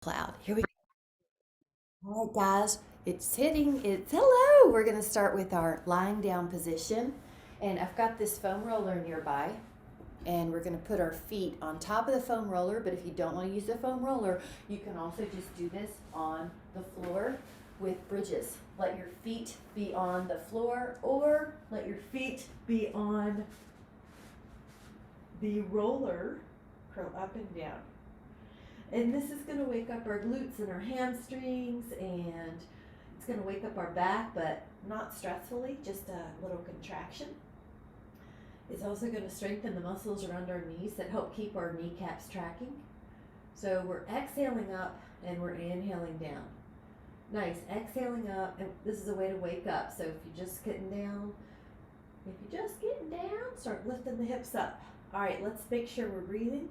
Cloud. Here we go. All right, guys, it's hello. We're going to start with our lying down position. And I've got this foam roller nearby. And we're going to put our feet on top of the foam roller. But if you don't want to use the foam roller, you can also just do this on the floor with bridges. Let your feet be on the floor or let your feet be on the roller. Curl up and down. And this is going to wake up our glutes and our hamstrings, and it's going to wake up our back, but not stressfully, just a little contraction. It's also going to strengthen the muscles around our knees that help keep our kneecaps tracking. So we're exhaling up and we're inhaling down. Nice, exhaling up, and this is a way to wake up. So if you're just getting down, start lifting the hips up. All right, let's make sure we're breathing.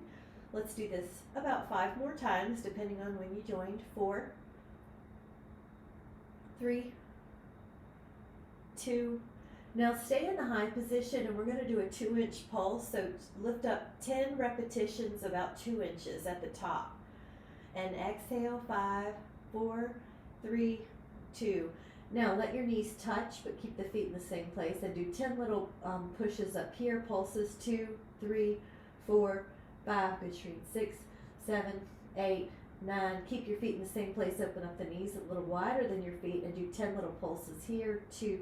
Let's do this about 5 more times, depending on when you joined. 4, 3, 2. Now stay in the high position, and we're going to do a 2-inch pulse. So lift up 10 repetitions, about 2 inches at the top. And exhale, 5, 4, 3, 2. Now let your knees touch, but keep the feet in the same place. And do 10 little pushes up here, pulses. 2, 3, 4, 5, good stream, 6, 7, 8, 9. Keep your feet in the same place. Open up the knees a little wider than your feet and do 10 little pulses here. 2,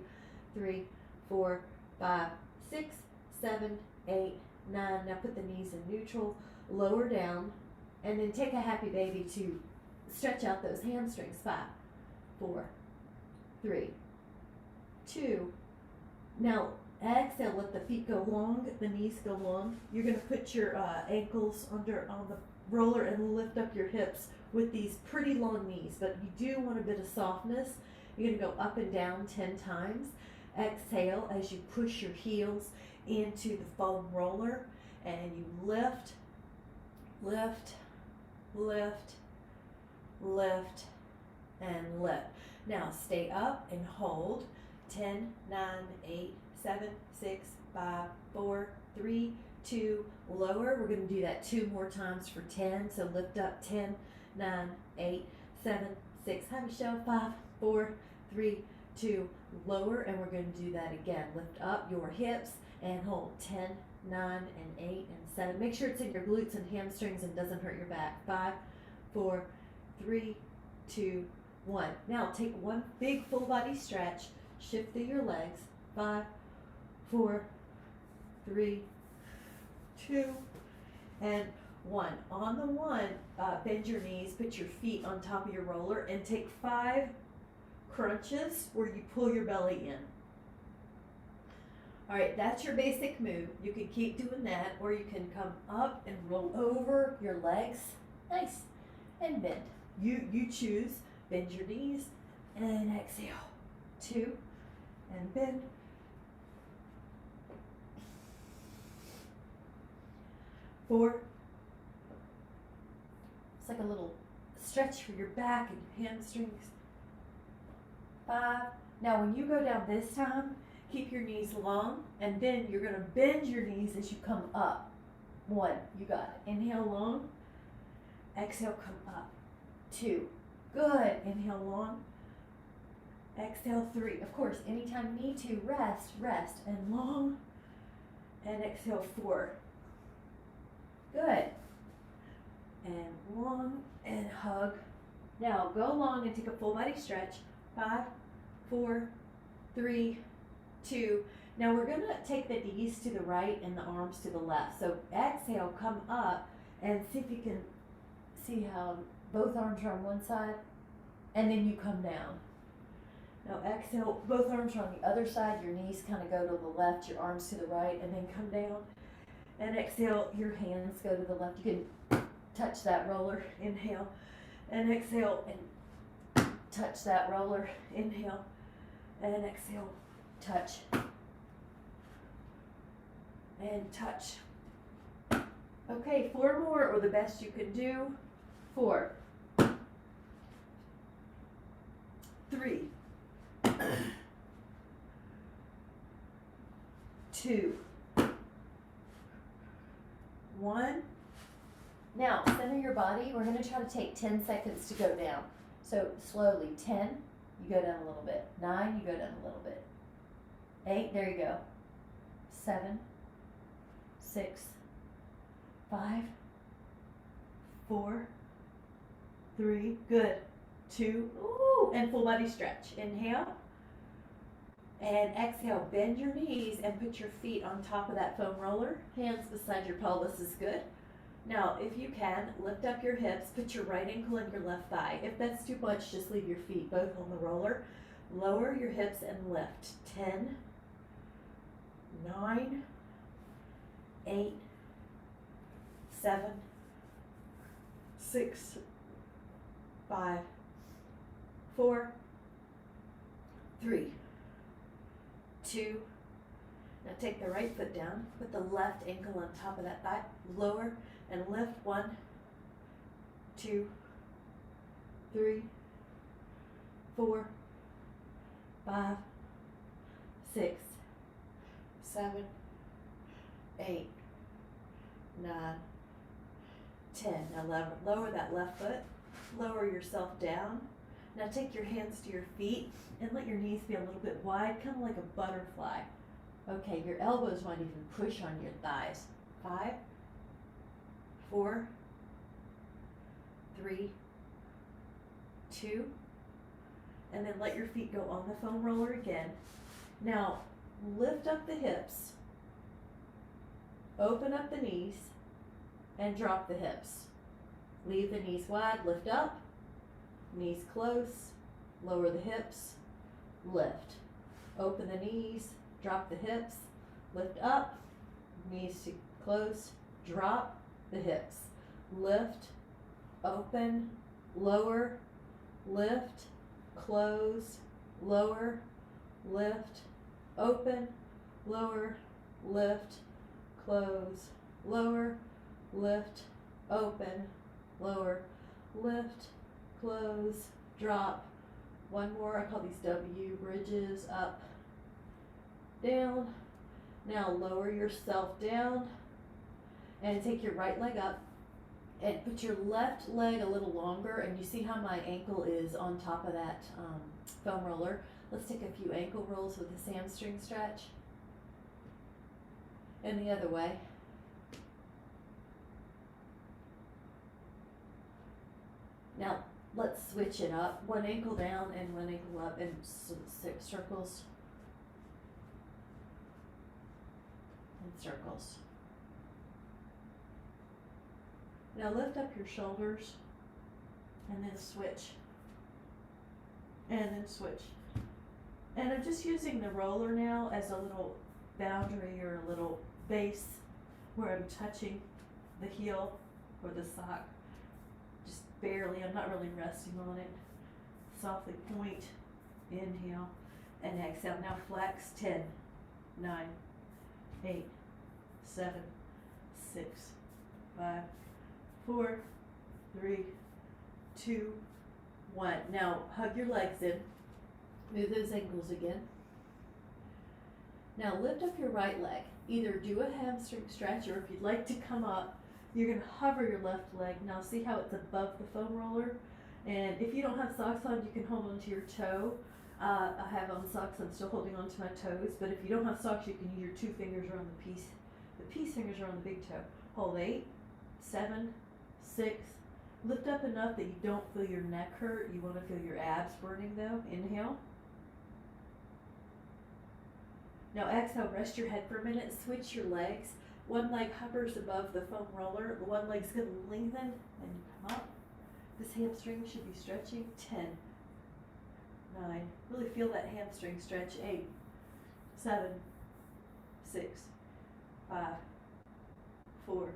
3, 4, 5, 6, 7, 8, 9. Now put the knees in neutral, lower down, and then take a happy baby to stretch out those hamstrings. 5, 4, 3, 2. Now exhale, let the feet go long, the knees go long. You're going to put your ankles on the roller and lift up your hips with these pretty long knees, but you do want a bit of softness. You're going to go up and down 10 times. Exhale as you push your heels into the foam roller, and you lift, lift, lift, lift, and lift. Now stay up and hold. 10, 9, 8, 7, 6, 5, 4, 3, 2, lower. We're going to do that 2 more times for 10. So lift up. 10, 9, 8, 7, 6. Hi, Michelle. 5, 4, 3, 2, lower. And we're going to do that again. Lift up your hips and hold. 10, 9, and 8, and 7. Make sure it's in your glutes and hamstrings and doesn't hurt your back. 5, 4, 3, 2, 1. Now take one big full body stretch. Shift through your legs. 5, 4, 3, 2, and 1. On the 1, bend your knees, put your feet on top of your roller, and take 5 crunches where you pull your belly in. All right, that's your basic move. You can keep doing that, or you can come up and roll over your legs. Nice. And bend. You choose. Bend your knees and exhale. 2, and bend. 4. It's like a little stretch for your back and your hamstrings. 5. Now when you go down this time, keep your knees long, and then you're going to bend your knees as you come up. 1. You got it. Inhale long. Exhale, come up. 2. Good. Inhale long. Exhale, 3. Of course, anytime you need to, rest, and long. And exhale, 4. Good. And long, and hug. Now, go long and take a full body stretch. 5, 4, 3, 2. Now, we're going to take the knees to the right and the arms to the left. So, exhale, come up, and see if you can see how both arms are on one side, and then you come down. Now exhale, both arms are on the other side, your knees kind of go to the left, your arms to the right, and then come down. And exhale, your hands go to the left. You can touch that roller, inhale, and exhale, and touch that roller, inhale, and exhale, touch, and touch. Okay, 4 more, or the best you can do. 4, 3, 2, 1. Now, center your body, we're going to try to take 10 seconds to go down. So slowly, 10, you go down a little bit. 9, you go down a little bit. 8, there you go. 7, 6, 5, 4, 3, good. 2, ooh, and full body stretch. Inhale. And exhale, bend your knees and put your feet on top of that foam roller. Hands beside your pelvis is good. Now, if you can, lift up your hips, put your right ankle and your left thigh. If that's too much, just leave your feet both on the roller. Lower your hips and lift. 10, 9, 8, 7, 6, 5, 4, 3, 2. Now take the right foot down, put the left ankle on top of that thigh, lower and lift. 1, 2, 3, 4, 5, 6, 7, 8, 9, 10. Now lower that left foot, lower yourself down. Now take your hands to your feet and let your knees be a little bit wide, kind of like a butterfly. Okay, your elbows might even push on your thighs. 5, 4, 3, 2, and then let your feet go on the foam roller again. Now lift up the hips, open up the knees, and drop the hips. Leave the knees wide, lift up, knees close, lower the hips, lift. Open the knees, drop the hips, lift up, knees to close, drop the hips, lift, open, lower, lift, close, lower, lift, open, lower, lift, close, lower, lift, open, lower, lift, close, drop. One more, I call these W bridges, up, down. Now lower yourself down and take your right leg up and put your left leg a little longer, and you see how my ankle is on top of that foam roller. Let's take a few ankle rolls with this hamstring stretch. And the other way. Now let's switch it up. One ankle down and one ankle up in 6 circles. And circles. Now lift up your shoulders and then switch. And then switch. And I'm just using the roller now as a little boundary or a little base where I'm touching the heel or the sock. Just barely, I'm not really resting on it. Softly point, inhale, and exhale. Now flex. 10, 9, 8, 7, 6, 5, 4, 3, 2, 1. Now hug your legs in. Move those ankles again. Now lift up your right leg. Either do a hamstring stretch, or if you'd like to come up, you're going to hover your left leg. Now see how it's above the foam roller? And if you don't have socks on, you can hold onto your toe. I have on socks, I'm still holding onto my toes, but if you don't have socks, you can use your 2 fingers around the peace fingers are on the big toe. Hold 8, 7, 6, lift up enough that you don't feel your neck hurt. You want to feel your abs burning though. Inhale. Now exhale, rest your head for a minute, switch your legs. One leg hovers above the foam roller, the one leg's going to lengthen and come up. This hamstring should be stretching. 10, 9, really feel that hamstring stretch. 8, 7, 6, 5, 4,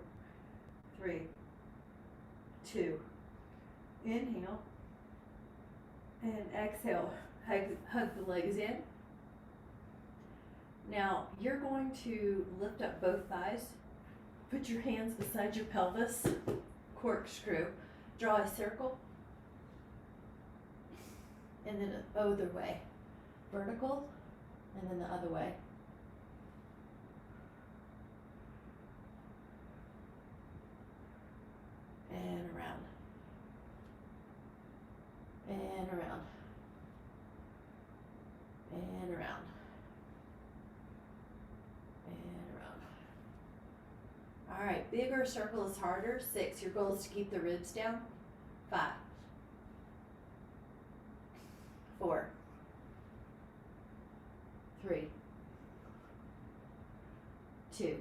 3, 2. Inhale and exhale, hug the legs in. Now you're going to lift up both thighs, put your hands beside your pelvis, corkscrew, draw a circle, and then the other way, vertical, and then the other way. and around, and around, and around, and around. All right, bigger circle is harder. 6, your goal is to keep the ribs down. 5, 4, 3, 2,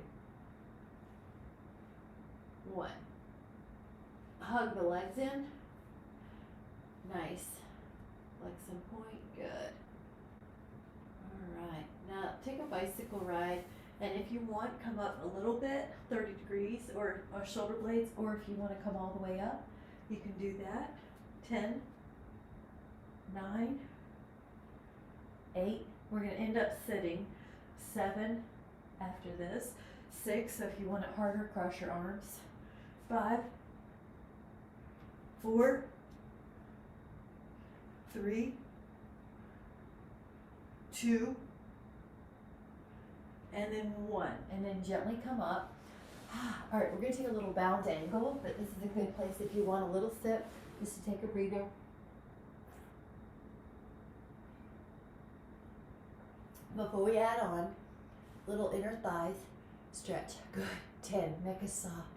1. Hug the legs in. Nice. Legs in point. Good. All right. Now take a bicycle ride, and if you want, come up a little bit, 30 degrees, or shoulder blades, or if you want to come all the way up, you can do that. 10, 9, 8. We're going to end up sitting. 7 after this. 6, so if you want it harder, cross your arms. 5, 4, 3, 2, and then 1. And then gently come up. All right, we're going to take a little bound angle, but this is a good place if you want a little sip, just to take a breather. Before we add on, little inner thighs stretch. Good. 10. Neck is soft.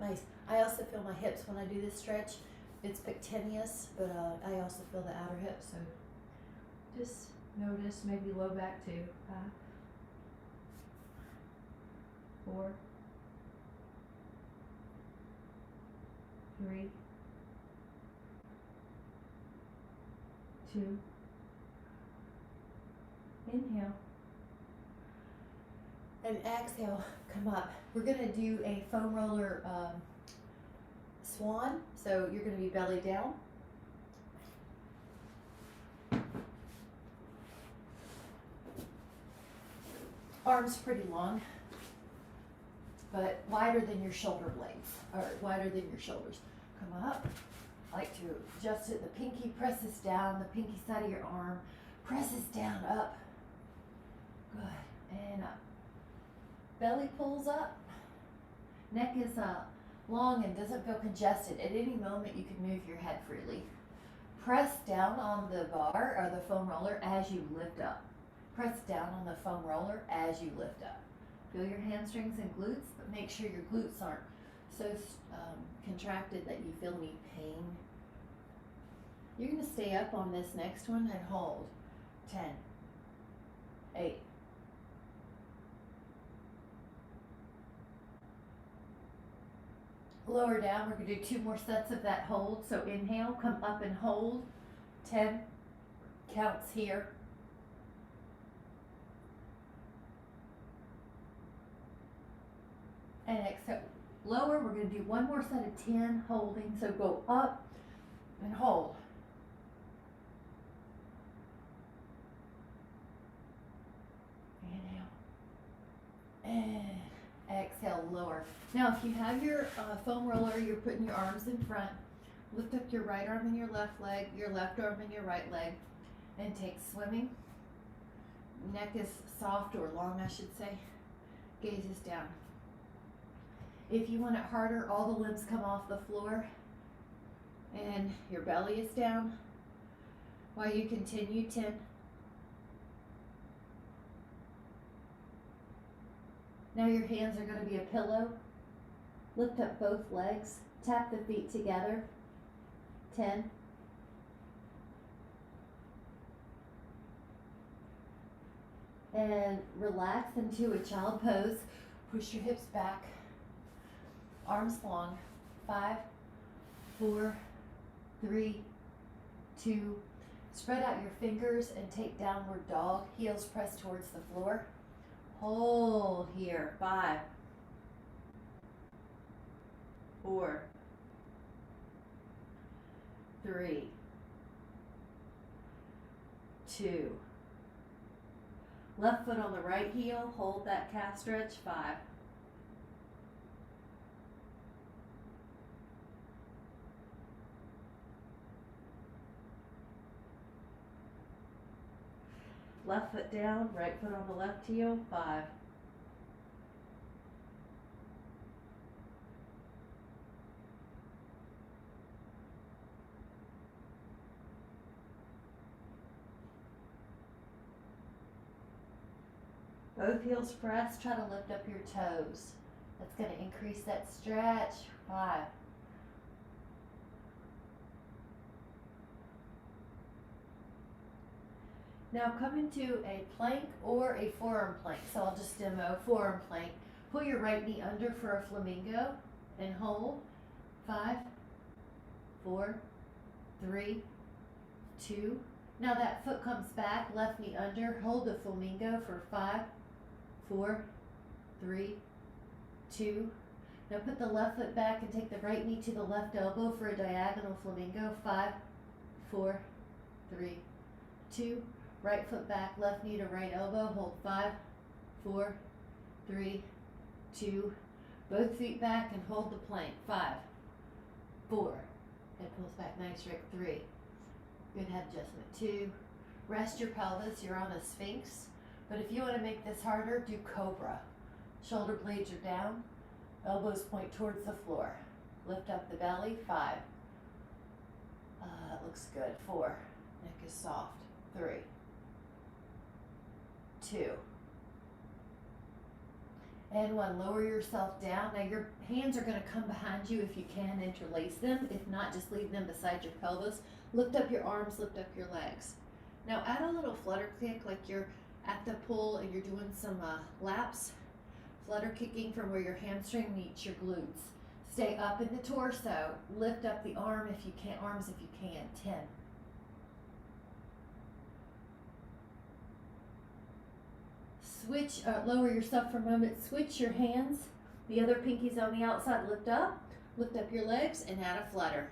Nice. I also feel my hips when I do this stretch. It's pectineus, but I also feel the outer hip. So just notice maybe low back too. 5, 4, 3, 2. Inhale. And exhale, come up. We're going to do a foam roller swan. So you're going to be belly down. Arms pretty long, but wider than your shoulder blades, or wider than your shoulders. Come up. I like to adjust it. The pinky presses down, the pinky side of your arm presses down, up. Good. And up. Belly pulls up. Neck is long and doesn't feel congested. At any moment, you can move your head freely. Press down on the bar or the foam roller as you lift up. Press down on the foam roller as you lift up. Feel your hamstrings and glutes, but make sure your glutes aren't so contracted that you feel any pain. You're going to stay up on this next one and hold. 10, 8, 7. Lower down. We're going to do 2 more sets of that hold. So inhale, come up and hold. 10 counts here. And exhale. Lower. We're going to do 1 more set of 10 holding. So go up and hold. Inhale. And exhale, lower. Now, if you have your foam roller, you're putting your arms in front. Lift up your right arm and your left leg, your left arm and your right leg, and take swimming. Neck is soft or long, I should say. Gaze is down. If you want it harder, all the limbs come off the floor, and your belly is down. While you continue, 10. Now your hands are going to be a pillow. Lift up both legs. Tap the feet together. 10. And relax into a child pose. Push your hips back. Arms long. 5, 4, 3, 2. Spread out your fingers and take downward dog. Heels pressed towards the floor. Hold here. 5, 4, 3, 2. Left foot on the right heel. Hold that calf stretch. 5. Left foot down, right foot on the left heel. 5. Both heels press, try to lift up your toes. That's going to increase that stretch. 5. Now come into a plank or a forearm plank. So I'll just demo forearm plank. Pull your right knee under for a flamingo and hold. 5, 4, 3, 2. Now that foot comes back, left knee under, hold the flamingo for 5, 4, 3, 2. Now put the left foot back and take the right knee to the left elbow for a diagonal flamingo. 5, 4, 3, 2. Right foot back, left knee to right elbow, hold 5, 4, 3, 2. Both feet back and hold the plank. 5, 4. Head pulls back, nice, Rick. 3. Good head adjustment. 2. Rest your pelvis, you're on a sphinx. But if you want to make this harder, do Cobra. Shoulder blades are down, elbows point towards the floor. Lift up the belly. 5. Looks good. 4. Neck is soft. 3, 2, and 1. Lower yourself down. Now your hands are going to come behind you if you can, interlace them. If not, just leave them beside your pelvis. Lift up your arms, lift up your legs. Now add a little flutter kick like you're at the pool and you're doing some laps. Flutter kicking from where your hamstring meets your glutes. Stay up in the torso. Lift up the arms if you can. 10. Switch, lower yourself for a moment, switch your hands, the other pinky's on the outside, lift up your legs, and add a flutter.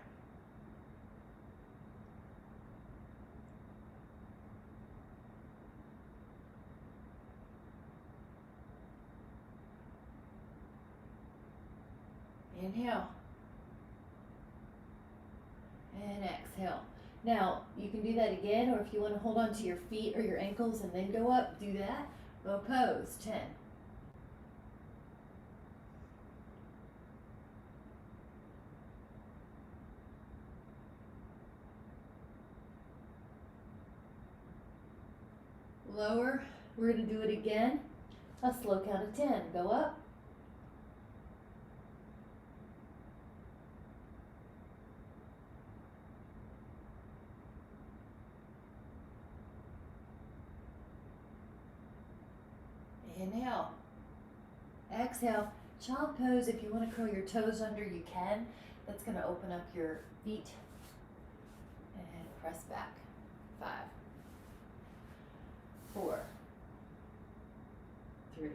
Inhale, and exhale. Now, you can do that again, or if you want to hold on to your feet or your ankles and then go up, do that. Bow pose. 10. Lower. We're going to do it again. A slow count of 10. Go up. Inhale. Exhale. Child pose. If you want to curl your toes under, you can. That's going to open up your feet. And press back. 5, 4, 3,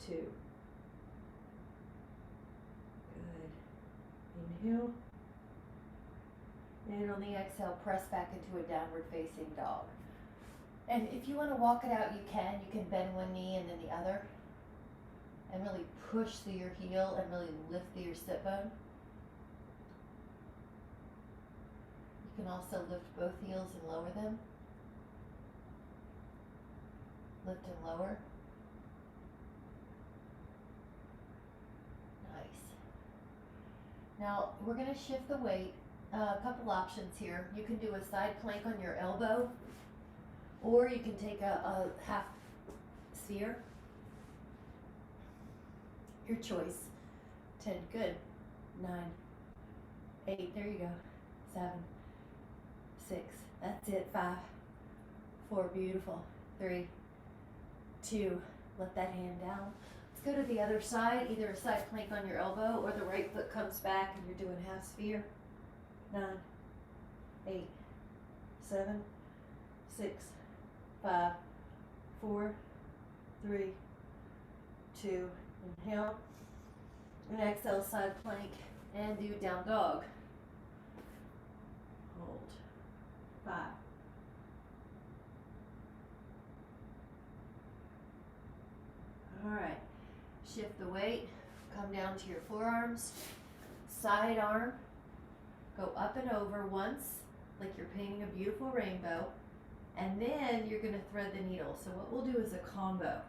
2. Good. Inhale. And on the exhale, press back into a downward facing dog. And if you want to walk it out, you can. You can bend one knee and then the other. And really push through your heel and really lift through your sit bone. You can also lift both heels and lower them. Lift and lower. Nice. Now we're going to shift the weight. A couple options here. You can do a side plank on your elbow, or you can take a half sphere. Your choice. 10, good. 9, 8, there you go. 7, 6, that's it. 5, 4, beautiful. 3, 2, let that hand down. Let's go to the other side, either a side plank on your elbow or the right foot comes back and you're doing half sphere. 9, 8, 7, 6, 5, 4, 3, 2, inhale, and exhale, side plank, and do down dog. Hold. 5. All right, shift the weight, come down to your forearms, side arm, go up and over once, like you're painting a beautiful rainbow, and then you're gonna thread the needle. So what we'll do is a combo.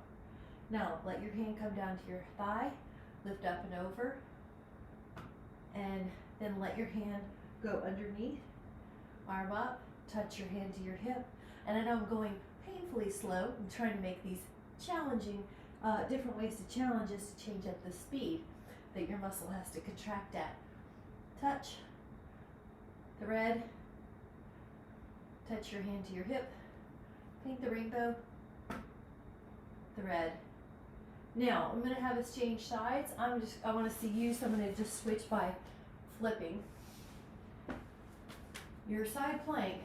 Now, let your hand come down to your thigh, lift up and over, and then let your hand go underneath, arm up, touch your hand to your hip. And I know I'm going painfully slow. I'm trying to make these challenging, different ways to challenge us to change up the speed that your muscle has to contract at. Touch, thread, touch your hand to your hip, paint the rainbow, thread. Now, I'm going to have us change sides. I want to see you, so I'm going to just switch by flipping. Your side plank,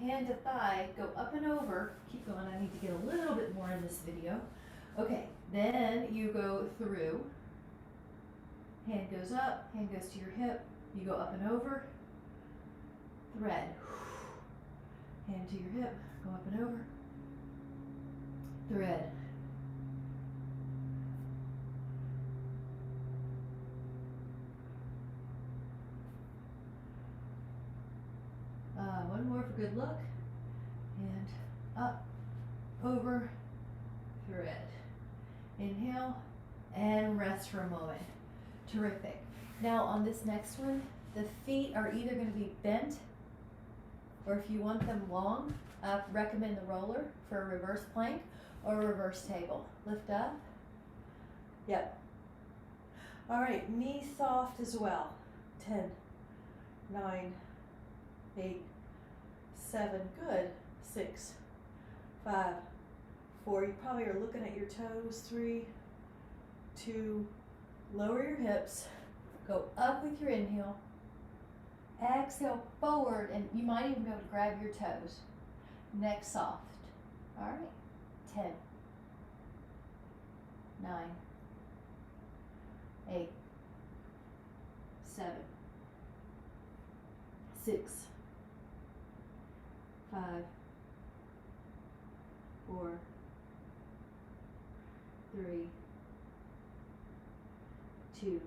hand to thigh, go up and over. Keep going, I need to get a little bit more in this video. Okay, then you go through. Hand goes up, hand goes to your hip. You go up and over. Thread. Hand to your hip, go up and over. Thread. One more for good luck. And up, over, thread. Inhale, and rest for a moment. Terrific. Now on this next one, the feet are either going to be bent, or if you want them long, recommend the roller for a reverse plank or a reverse table. Lift up. Yep. All right, knees soft as well. 10, 9, 8, 7, good. 6, 5, 4. You probably are looking at your toes. 3, 2, lower your hips. Go up with your inhale. Exhale forward, and you might even be able to grab your toes. Neck soft. All right. 10, 9, 8, 7, 6, 5, 4, 3, 2.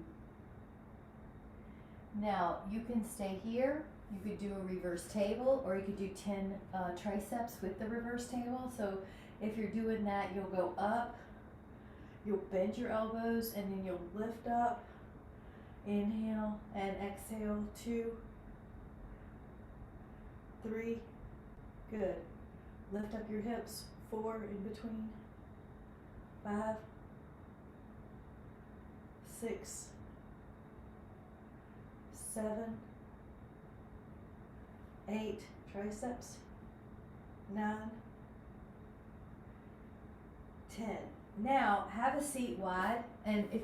Now you can stay here. You could do a reverse table, or you could do 10 triceps with the reverse table. So if you're doing that, you'll go up, you'll bend your elbows, and then you'll lift up. Inhale and exhale. 2, 3, good. Lift up your hips. 4 in between. 5, 6, 7, 8, triceps. 9, 10. Now have a seat wide, and if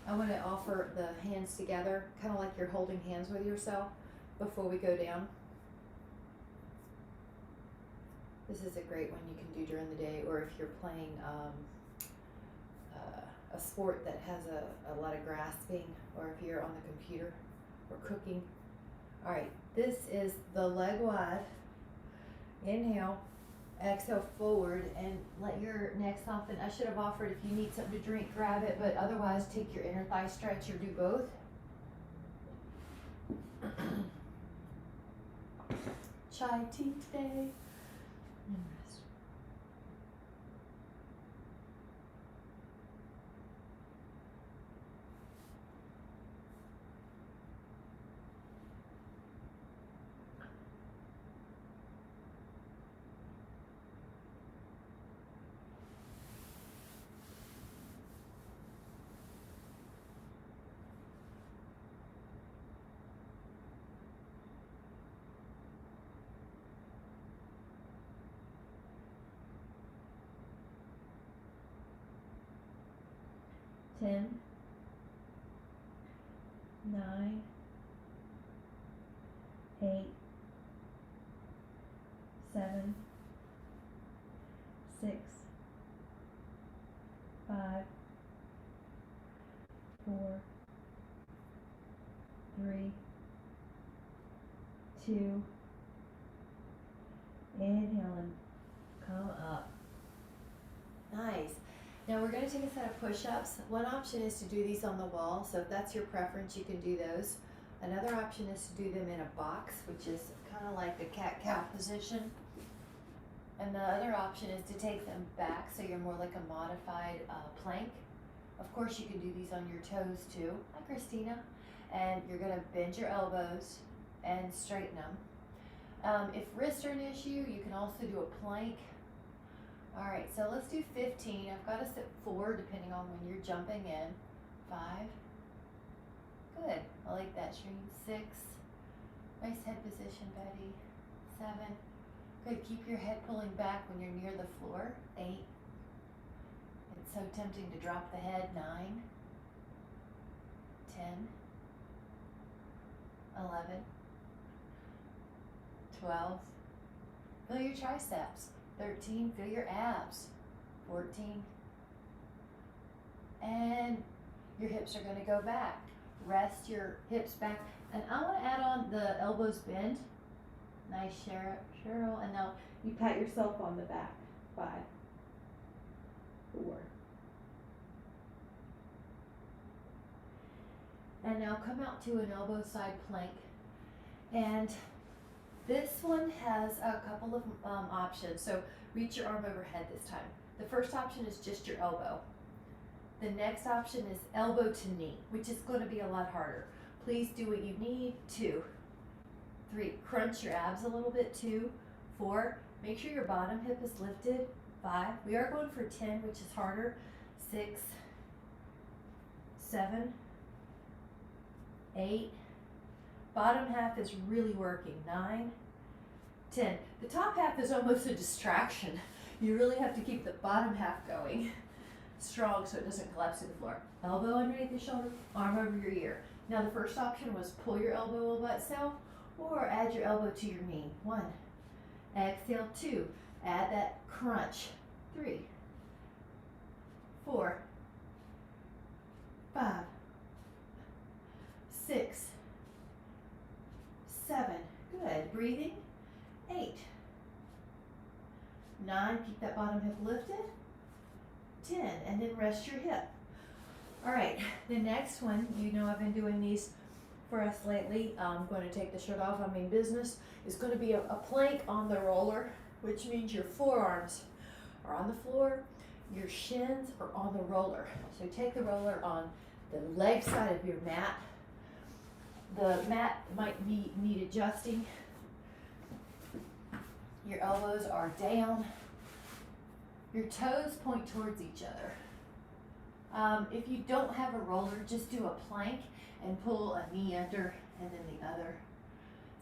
I want to offer the hands together, kind of like you're holding hands with yourself before we go down. This is a great one you can do during the day, or if you're playing a sport that has a lot of grasping, or if you're on the computer or cooking. All right, this is the leg wide. Inhale, exhale forward, and let your neck soften. I should have offered, if you need something to drink, grab it, but otherwise take your inner thigh stretch or do both. Chai tea today. And rest. Ten, 9, 8, 7, 6, 5, 4, 3, 2. Inhale and come up. Nice. Now we're going to take a set of push-ups. One option is to do these on the wall, so if that's your preference, you can do those. Another option is to do them in a box, which is kind of like the cat-cow position. And the other option is to take them back, so you're more like a modified plank. Of course, you can do these on your toes too. Hi, Christina. And you're going to bend your elbows and straighten them. If wrists are an issue, you can also do a plank All right, so let's do 15. I've got us at 4 depending on when you're jumping in. 5. Good. I like that, Shreen. 6. Nice head position, Betty. 7. Good. Keep your head pulling back when you're near the floor. 8. It's so tempting to drop the head. 9. 10. 11. 12. Feel your triceps. 13. Feel your abs. 14. And your hips are going to go back. Rest your hips back. And I want to add on the elbows bend. Nice, Cheryl. And now you pat yourself on the back. 5. 4. And now come out to an elbow side plank. And this one has a couple of options. So reach your arm overhead this time. The first option is just your elbow. The next option is elbow to knee, which is going to be a lot harder. Please do what you need. 2, 3, crunch your abs a little bit. 2, 4, make sure your bottom hip is lifted. 5, we are going for 10, which is harder. 6, 7, 8, bottom half is really working. 9, 10. The top half is almost a distraction. You really have to keep the bottom half going strong so it doesn't collapse to the floor. Elbow underneath the shoulder, arm over your ear. Now the first option was pull your elbow all by itself or add your elbow to your knee. 1, exhale. 2, add that crunch. 3, 4, 5, 6, 7, good, breathing. 8, 9, keep that bottom hip lifted. 10, and then rest your hip. All right, the next one, you know I've been doing these for us lately. I'm going to take the shirt off. I mean business. Is going to be a plank on the roller, which means your forearms are on the floor, your shins are on the roller. So take the roller on the leg side of your mat. The mat might need adjusting. Your elbows are down. Your toes point towards each other. If you don't have a roller, just do a plank and pull a knee under and then the other.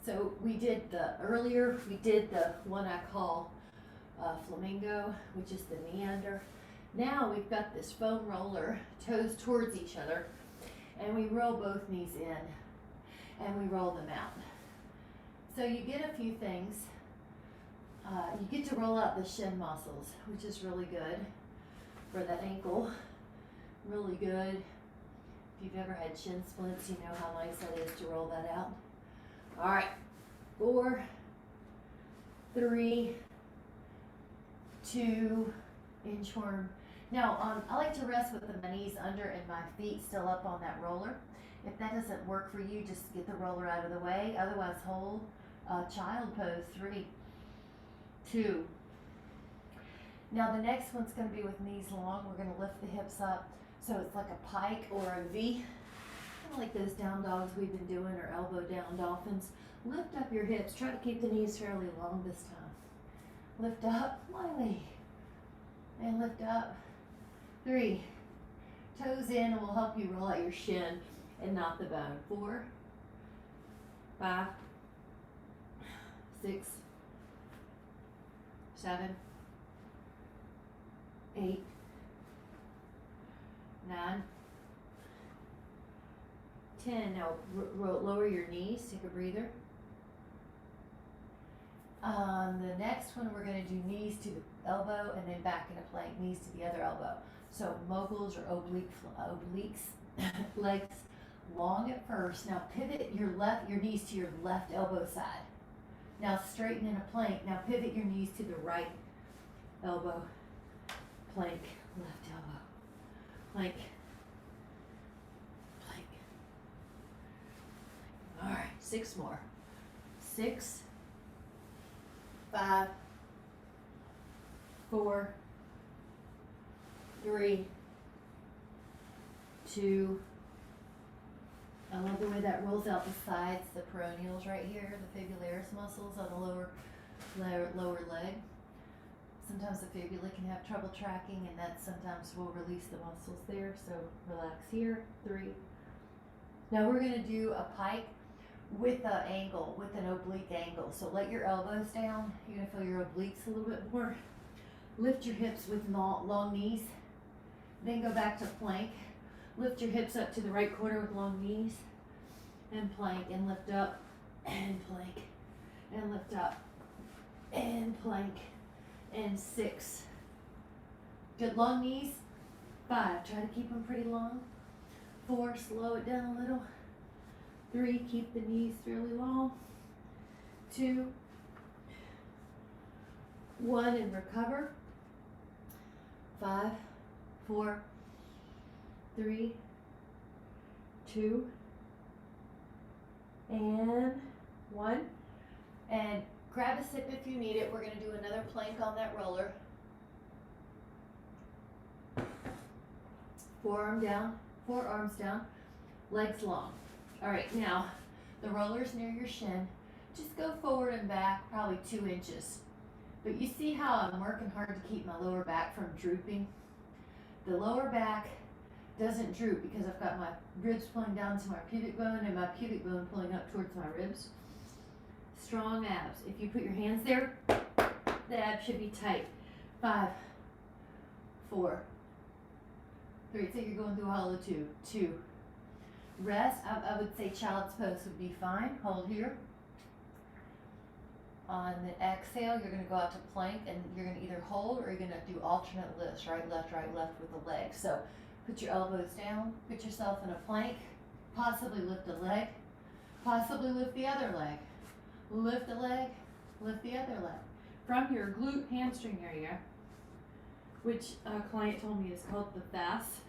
So we did the one I call flamingo, which is the knee under. Now we've got this foam roller, toes towards each other, and we roll both knees in and we roll them out. So you get a few things. You get to roll out the shin muscles, which is really good for that ankle. Really good. If you've ever had shin splints, you know how nice that is to roll that out. All right, 4, 3, 2, inchworm. Now, I like to rest with my knees under and my feet still up on that roller. If that doesn't work for you, just get the roller out of the way. Otherwise, hold child pose. 3, 2. Now the next one's going to be with knees long. We're going to lift the hips up so it's like a pike or a V. Kind of like those down dogs we've been doing, or elbow down dolphins. Lift up your hips. Try to keep the knees fairly long this time. Lift up, lightly. And lift up. 3. Toes in will help you roll out your shin and not the bone. 4, 5, 6, 7, 8, 9, 10. Now lower your knees, take a breather. The next one, we're going to do knees to the elbow and then back in a plank, knees to the other elbow. So moguls or obliques, legs long at first. Now pivot your knees to your left elbow side. Now straighten in a plank. Now pivot your knees to the right elbow. Plank, left elbow. Plank. Plank. All right, 6 more. 6, 5, 4, 3, 2. I love the way that rolls out the sides, the peroneals right here, the fibularis muscles on the lower leg. Sometimes the fibula can have trouble tracking, and that sometimes will release the muscles there, so relax here. 3. Now we're gonna do a pike with an angle, with an oblique angle. So let your elbows down. You're gonna feel your obliques a little bit more. Lift your hips with long knees. Then go back to plank. Lift your hips up to the right corner with long knees. And plank, and lift up, and plank, and lift up, and plank, and 6. Good, long knees. 5, try to keep them pretty long. 4, slow it down a little. 3, keep the knees fairly long. 2, 1, and recover. 5, 4, 3, 2, and 1. And grab a sip if you need it. We're going to do another plank on that roller. Forearms down, legs long. All right, now the roller's near your shin. Just go forward and back probably 2 inches. But you see how I'm working hard to keep my lower back from drooping? The lower back doesn't droop because I've got my ribs pulling down to my pubic bone and my pubic bone pulling up towards my ribs. Strong abs. If you put your hands there, the abs should be tight. 5, 4, 3. So you're going through a hollow 2. 2. Rest. I would say child's pose would be fine. Hold here. On the exhale, you're going to go out to plank, and you're going to either hold or you're going to do alternate lifts, right, left, with the legs. So put your elbows down, put yourself in a plank, possibly lift a leg, possibly lift the other leg. Lift a leg, lift the other leg. From your glute hamstring area, which a client told me is called the Passe,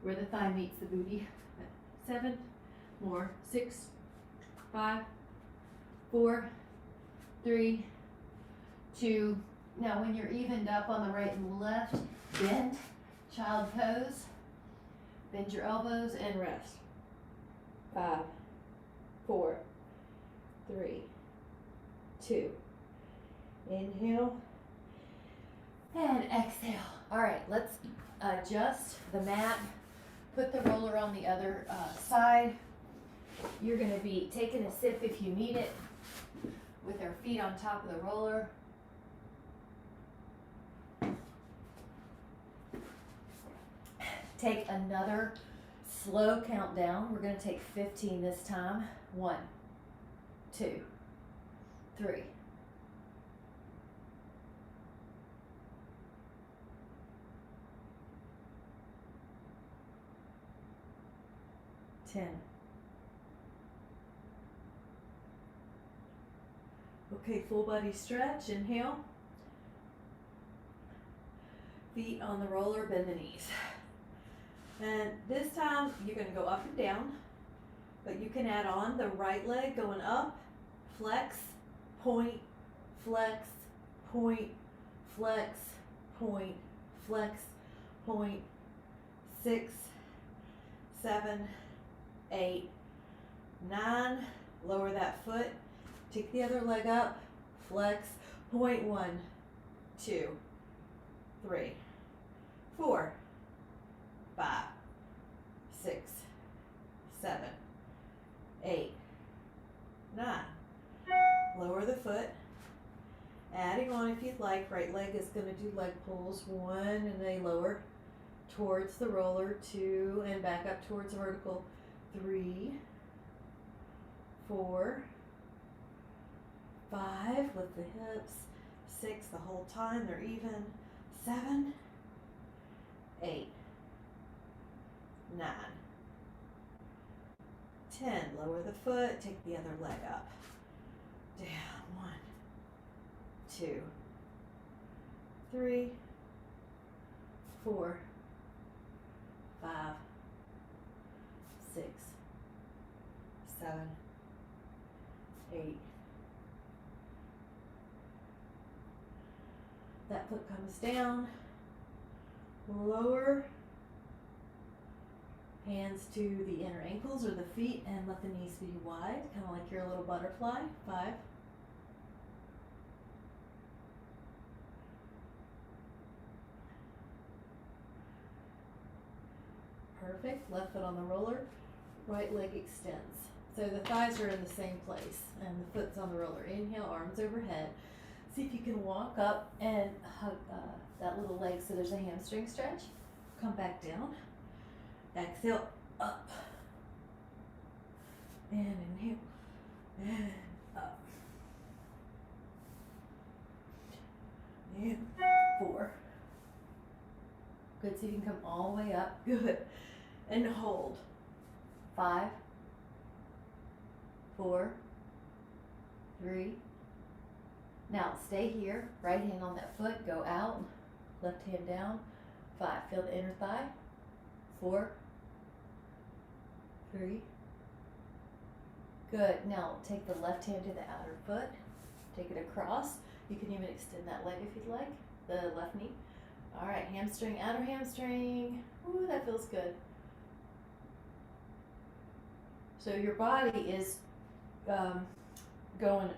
where the thigh meets the booty. 7 more. 6, 5, 4, 3, 2. Now when you're evened up on the right and the left, bend, child pose. Bend your elbows and rest. 5, 4, 3, 2. Inhale and exhale. All right, let's adjust the mat. Put the roller on the other side. You're going to be taking a sip if you need it, with our feet on top of the roller. Take another slow countdown. We're going to take 15 this time. 1, 2, 3. 10. Okay, full body stretch. Inhale. Feet on the roller, bend the knees. And this time you're going to go up and down, but you can add on the right leg going up, flex, point, flex, point, flex, point, flex, point. 6, 7, 8, 9. Lower that foot. Take the other leg up, flex, point. 1, 2, 3, 4, 5, 6, 7, 8, 9. Lower the foot. Adding on if you'd like. Right leg is going to do leg pulls. 1 and they lower towards the roller. 2 and back up towards vertical. 3, 4, 5. Lift the hips. 6 the whole time. They're even. 7, 8, 9, 10. Lower the foot. Take the other leg up. Down. 1, 2, 3, 4, 5, 6, 7, 8. That foot comes down. Lower. Hands to the inner ankles or the feet, and let the knees be wide, kind of like you're a little butterfly. 5, Perfect. Left foot on the roller, right leg extends. So the thighs are in the same place and the foot's on the roller. Inhale, arms overhead. See if you can walk up and hug that little leg so there's a hamstring stretch. Come back down. Exhale, up. And inhale, and up. And 4. Good, so you can come all the way up. Good. And hold. 5, 4, 3. Now stay here. Right hand on that foot. Go out. Left hand down. 5. Feel the inner thigh. 4, 3. Good. Now take the left hand to the outer foot. Take it across. You can even extend that leg if you'd like. The left knee. All right. Hamstring, outer hamstring. Ooh, that feels good. So your body is going,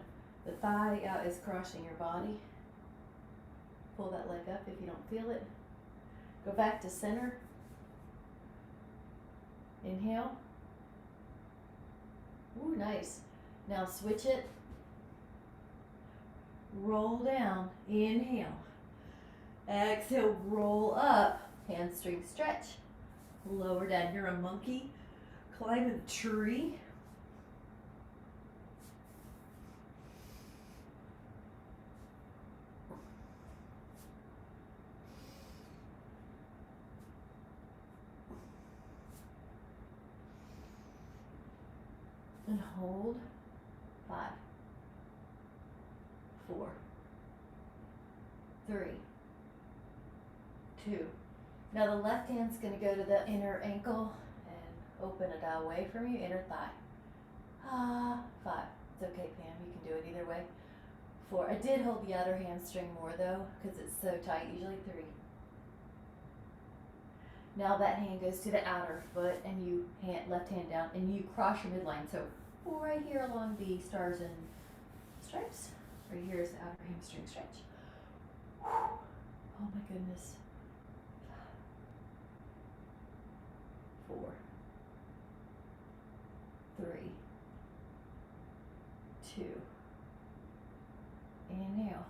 the thigh out is crossing your body. Pull that leg up if you don't feel it. Go back to center. Inhale. Ooh, nice. Now switch it. Roll down. Inhale. Exhale, roll up. Hamstring stretch. Lower down. You're a monkey. Climb a tree. And hold. 5, 4, 3, 2. Now the left hand's going to go to the inner ankle and open it away from you, inner thigh. 5. It's okay, Pam. You can do it either way. 4. I did hold the outer hamstring more though because it's so tight. Usually 3. Now that hand goes to the outer foot and you left hand down and you cross your midline. So right here along the stars and stripes. Right here is the outer hamstring stretch. Oh my goodness. 4, 3, 2. Inhale.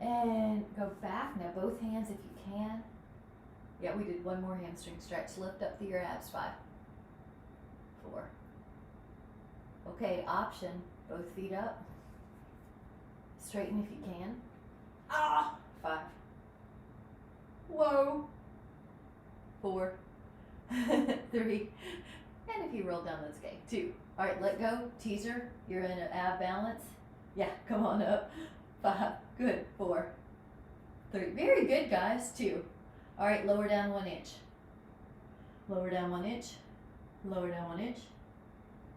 And go back. Now both hands if you can. Yeah, we did one more hamstring stretch. Lift up through your abs. 5, 4. Okay, option. Both feet up. Straighten if you can. 5. Whoa. 4, 3. And if you roll down, that's okay. 2. All right, let go. Teaser. You're in an ab balance. Yeah, come on up. 5. Good. 4, 3. Very good, guys. 2. All right, lower down 1 inch. Lower down 1 inch. Lower down 1 inch.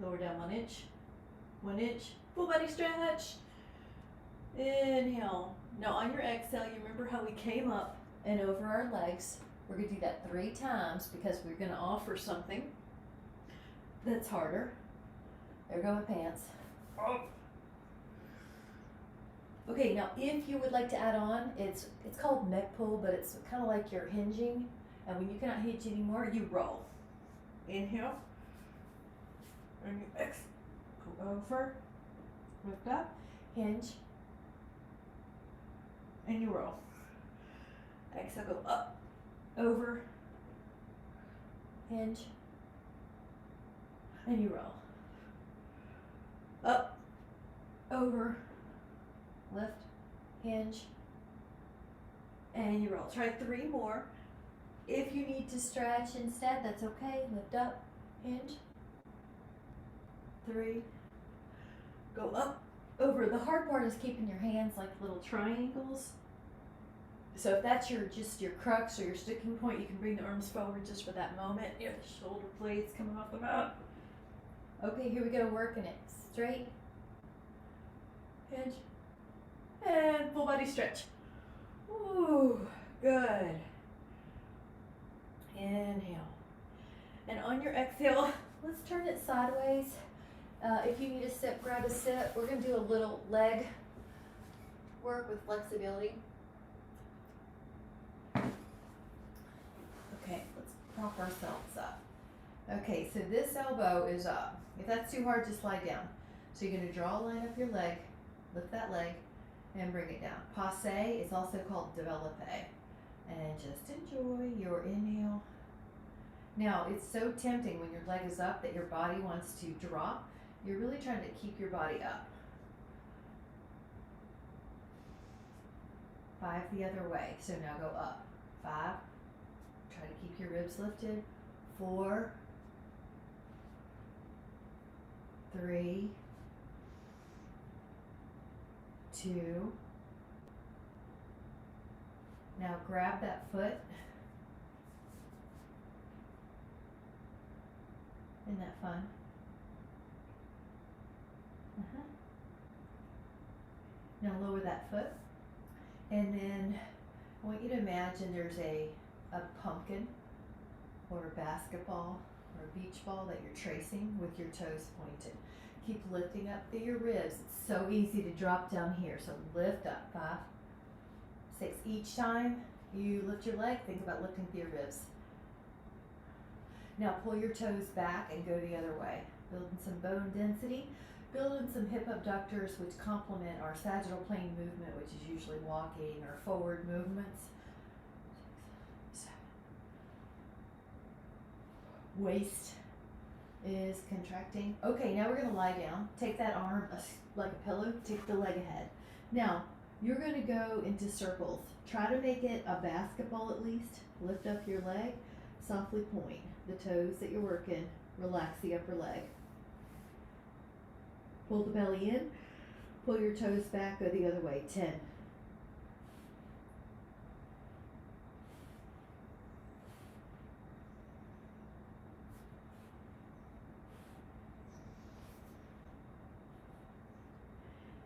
Lower down 1 inch. 1 inch. Full body stretch. Inhale. Now on your exhale, you remember how we came up and over our legs. We're going to do that 3 times because we're going to offer something that's harder. There go my pants. Okay, now if you would like to add on, it's called neck pull, but it's kind of like you're hinging. And when you cannot hinge anymore, you roll. Inhale. And you exhale. Go over. Lift up. Hinge. And you roll. Exhale, go up. Over. Hinge. And you roll. Up. Over. Lift. Hinge. And you roll. Try 3 more. If you need to stretch instead, that's okay. Lift up. Hinge. 3. Go up. Over. The hard part is keeping your hands like little triangles. So if that's just your crux or your sticking point, you can bring the arms forward just for that moment. You have the shoulder blades coming off the mat. Okay, here we go, working it. Straight. Hinge. And full body stretch. Ooh, good. Inhale. And on your exhale, let's turn it sideways. If you need a sip, grab a sip. We're going to do a little leg work with flexibility. Okay, let's prop ourselves up. Okay, so this elbow is up. If that's too hard, just lie down. So you're gonna draw a line up your leg, lift that leg, and bring it down. Passe is also called develope. And just enjoy your inhale. Now, it's so tempting when your leg is up that your body wants to drop. You're really trying to keep your body up. 5 the other way. So now go up. 5. Try to keep your ribs lifted. 4, 3, 2. Now grab that foot. Isn't that fun? Now lower that foot. And then I want you to imagine there's a pumpkin or a basketball or a beach ball that you're tracing with your toes pointed. Keep lifting up through your ribs. It's so easy to drop down here. So lift up. 5, 6. Each time you lift your leg, think about lifting through your ribs. Now pull your toes back and go the other way. Building some bone density. Building some hip abductors, which complement our sagittal plane movement, which is usually walking or forward movements. 6, 7. Waist is contracting. Okay, now we're going to lie down. Take that arm like a pillow. Take the leg ahead. Now, you're going to go into circles. Try to make it a basketball at least. Lift up your leg. Softly point the toes that you're working. Relax the upper leg. Pull the belly in. Pull your toes back. Go the other way. 10.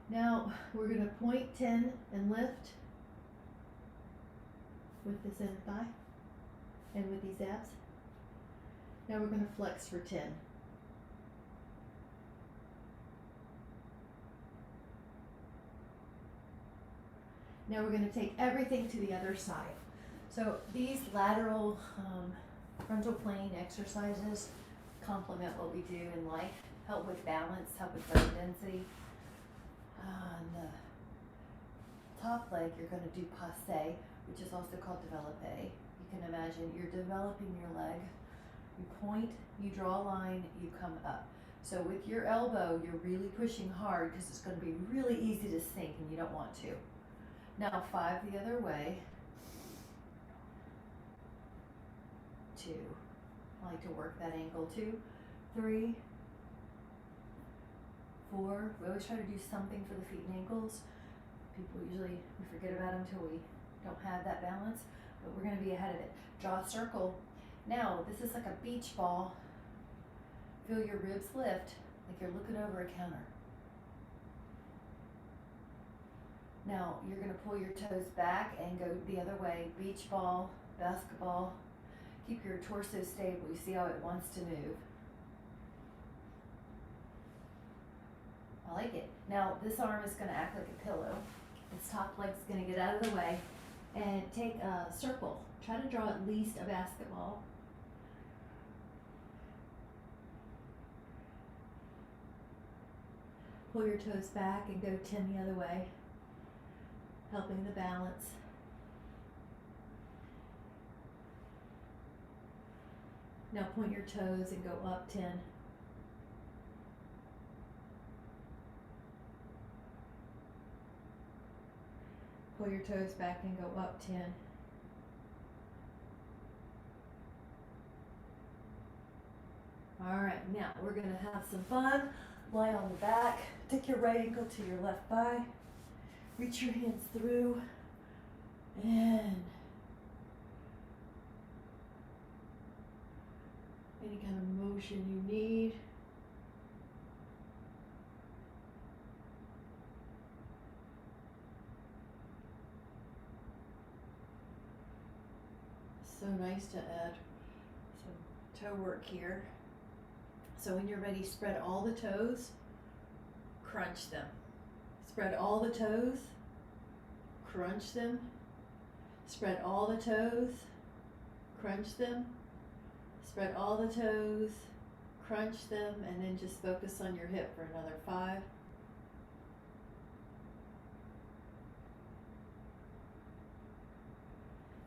Now we're going to point 10 and lift with this inner thigh and with these abs. Now we're going to flex for 10. Now we're going to take everything to the other side. So these lateral frontal plane exercises complement what we do in life, help with balance, help with bone density. On the top leg, you're going to do passe, which is also called develope. You can imagine you're developing your leg. You point, you draw a line, you come up. So with your elbow, you're really pushing hard because it's going to be really easy to sink and you don't want to. Now 5 the other way. 2. I like to work that ankle. 2, 3, 4. We always try to do something for the feet and ankles. People usually, we forget about them until we don't have that balance, but we're going to be ahead of it. Draw a circle. Now, this is like a beach ball. Feel your ribs lift like you're looking over a counter. Now, you're going to pull your toes back and go the other way. Beach ball, basketball. Keep your torso stable. You see how it wants to move. I like it. Now, this arm is going to act like a pillow. This top leg's going to get out of the way. And take a circle. Try to draw at least a basketball. Pull your toes back and go 10 the other way, helping the balance. Now point your toes and go up 10. Pull your toes back and go up 10. All right, now we're going to have some fun. Lie on the back, take your right ankle to your left thigh, reach your hands through, and any kind of motion you need. So nice to add some toe work here. So when you're ready, spread all the toes, crunch them. Spread all the toes, crunch them. Spread all the toes, crunch them. Spread all the toes, crunch them, and then just focus on your hip for another 5.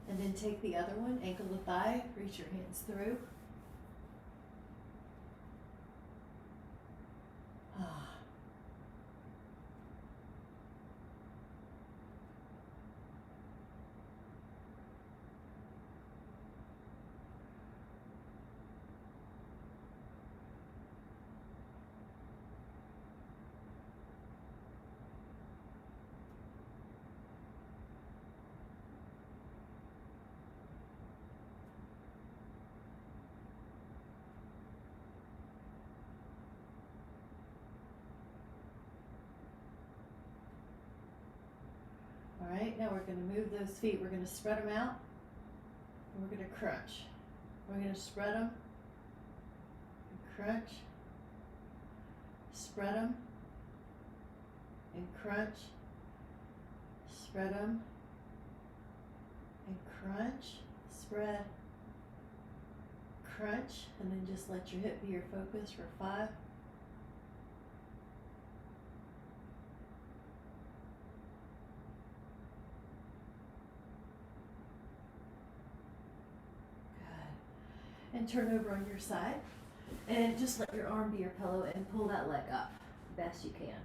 And then take the other one, ankle to thigh, reach your hands through. All right, now we're going to move those feet. We're going to spread them out, and we're going to crunch. We're going to spread them, and crunch, spread them, and crunch, spread them, and crunch, spread, crunch, and then just let your hip be your focus for 5. And turn over on your side, and just let your arm be your pillow and pull that leg up best you can.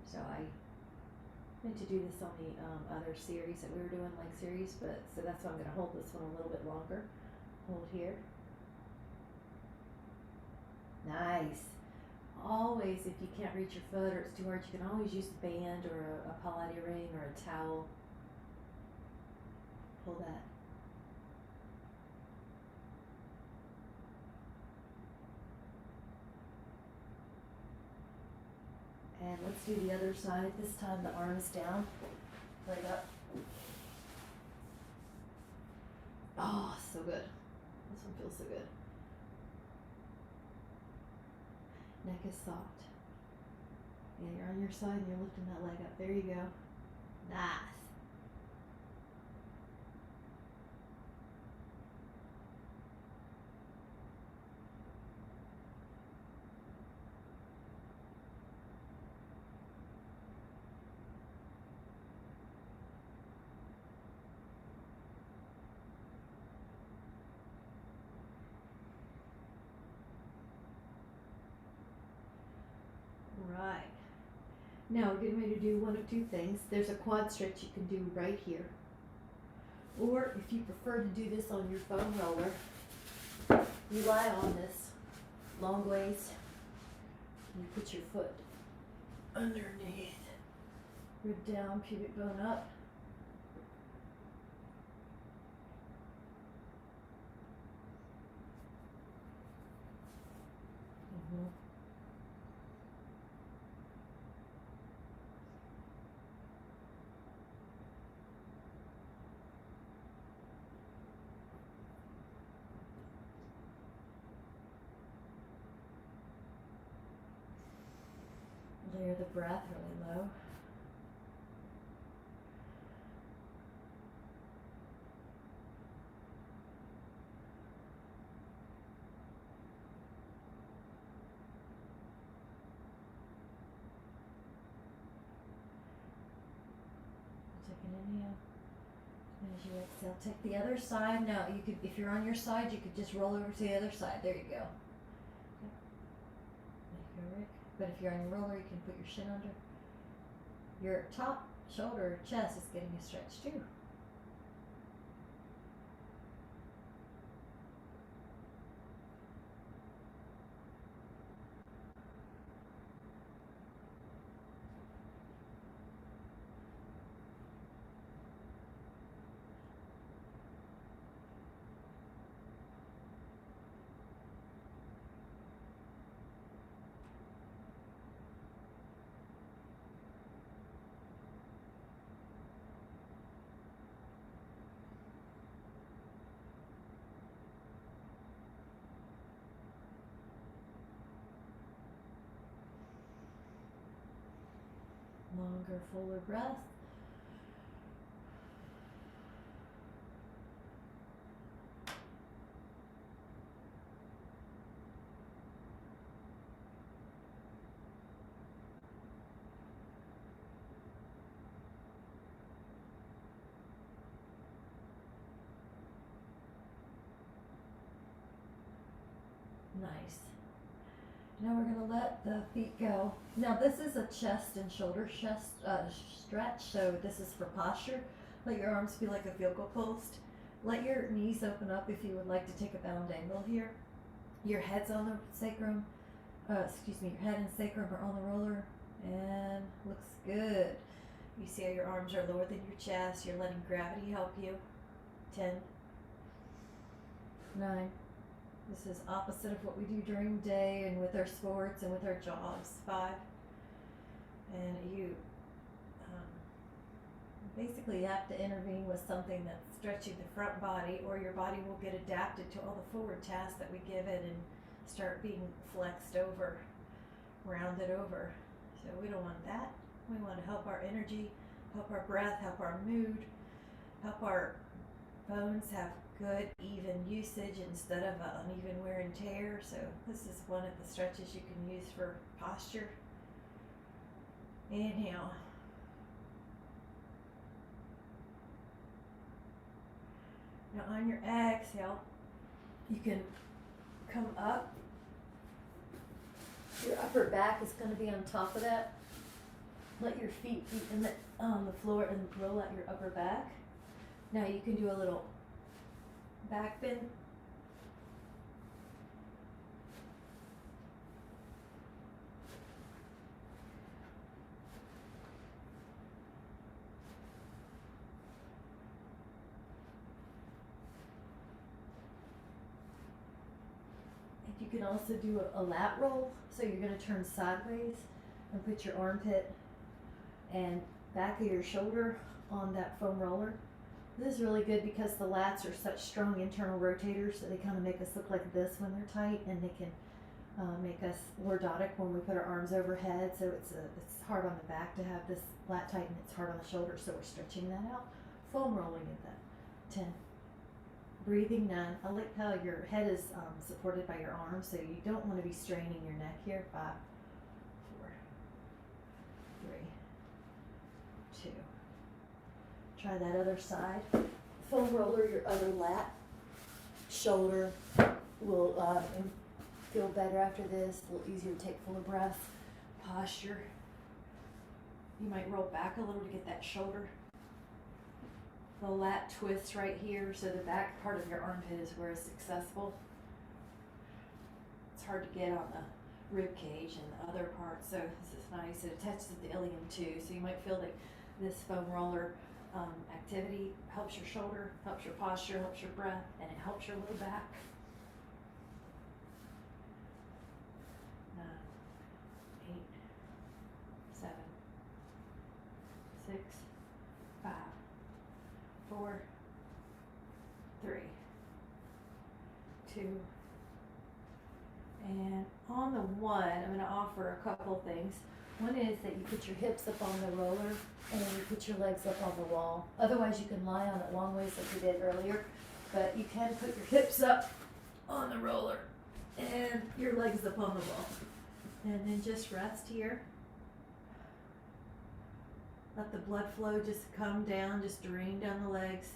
So I meant to do this on the other series that we were doing, leg series, but so that's why I'm going to hold this one a little bit longer. Hold here. Nice. Always, if you can't reach your foot or it's too hard, you can always use a band or a Pilates ring or a towel. Pull that. And let's do the other side. This time the arms down, leg up. Oh, so good. This one feels so good. Neck is soft. Yeah, you're on your side and you're lifting that leg up. There you go. Nice. Right. Now we're getting ready to do one of two things. There's a quad stretch you can do right here. Or if you prefer to do this on your foam roller, you lie on this long waist. You put your foot underneath. Rib down, pubic bone up. Layer the breath really low. Take an inhale. As you exhale, take the other side. Now you could, if you're on your side, you could just roll over to the other side. There you go. But if you're on your roller, you can put your shin under. Your top, shoulder, chest is getting a stretch too. Longer, fuller breath. Nice. Now we're going to let the feet go. Now this is a chest and shoulder stretch, so this is for posture. Let your arms be like a field goal post. Let your knees open up if you would like to take a bound angle here. Your head's on the sacrum, your head and sacrum are on the roller, and looks good. You see how your arms are lower than your chest. You're letting gravity help you. 10, 9. This is opposite of what we do during the day and with our sports and with our jobs. 5. And you basically have to intervene with something that's stretching the front body, or your body will get adapted to all the forward tasks that we give it and start being flexed over, rounded over. So we don't want that. We want to help our energy, help our breath, help our mood, help our bones have good, even usage instead of uneven wear and tear. So this is one of the stretches you can use for posture. Inhale. Now on your exhale, you can come up. Your upper back is going to be on top of that. Let your feet be on the floor and roll out your upper back. Now you can do a little back bend. You can also do a lat roll, so you're going to turn sideways and put your armpit and back of your shoulder on that foam roller. This is really good because the lats are such strong internal rotators that they kind of make us look like this when they're tight, and they can make us lordotic when we put our arms overhead. So it's hard on the back to have this lat tight, and it's hard on the shoulder, so we're stretching that out. Foam rolling at that. 10. Breathing 9. I like how your head is supported by your arms, so you don't want to be straining your neck here. 5, 4, 3, 2. Try that other side. Foam roller your other lat. Shoulder will feel better after this. A little easier to take fuller breath. Posture. You might roll back a little to get that shoulder. The lat twists right here, so the back part of your armpit is where it's accessible. It's hard to get on the rib cage and the other part, so this is nice. It attaches to the ilium too, so you might feel that this foam roller activity helps your shoulder, helps your posture, helps your breath, and it helps your low back. 9, 8, 7, 6, 5, 4, 3, 2, and on the 1, I'm going to offer a couple things. One is that you put your hips up on the roller and you put your legs up on the wall. Otherwise, you can lie on it long ways like we did earlier, but you can put your hips up on the roller and your legs up on the wall. And then just rest here. Let the blood flow just come down, just drain down the legs.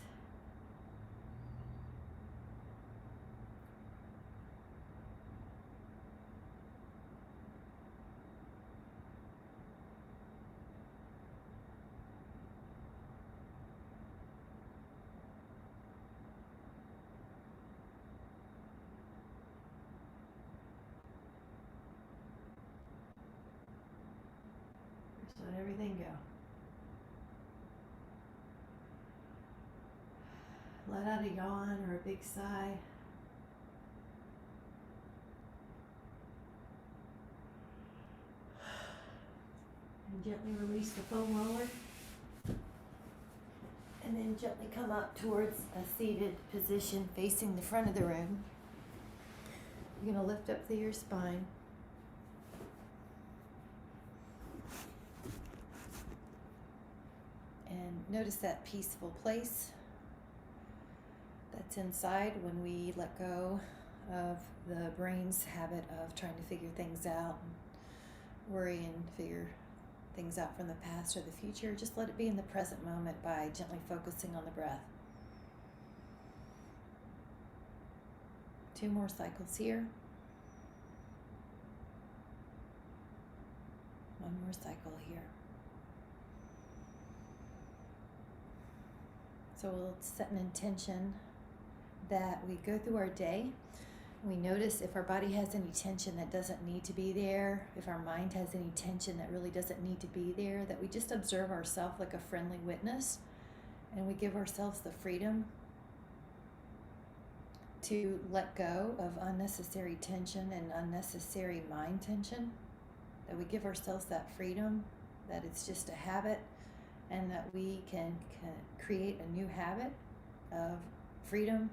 Just let everything go. Let out a yawn or a big sigh. And gently release the foam roller. And then gently come up towards a seated position facing the front of the room. You're going to lift up through your spine. And notice that peaceful place that's inside when we let go of the brain's habit of trying to figure things out and worry and figure things out from the past or the future. Just let it be in the present moment by gently focusing on the breath. 2 more cycles here. One more cycle here. So we'll set an intention that we go through our day. We notice if our body has any tension that doesn't need to be there, if our mind has any tension that really doesn't need to be there, that we just observe ourselves like a friendly witness, and we give ourselves the freedom to let go of unnecessary tension and unnecessary mind tension, that we give ourselves that freedom, that it's just a habit, and that we can create a new habit of freedom,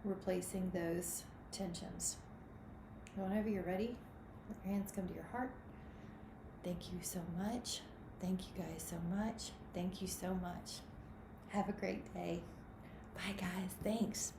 replacing those tensions. Whenever you're ready, let your hands come to your heart. Thank you so much. Thank you guys so much. Thank you so much. Have a great day. Bye guys. Thanks.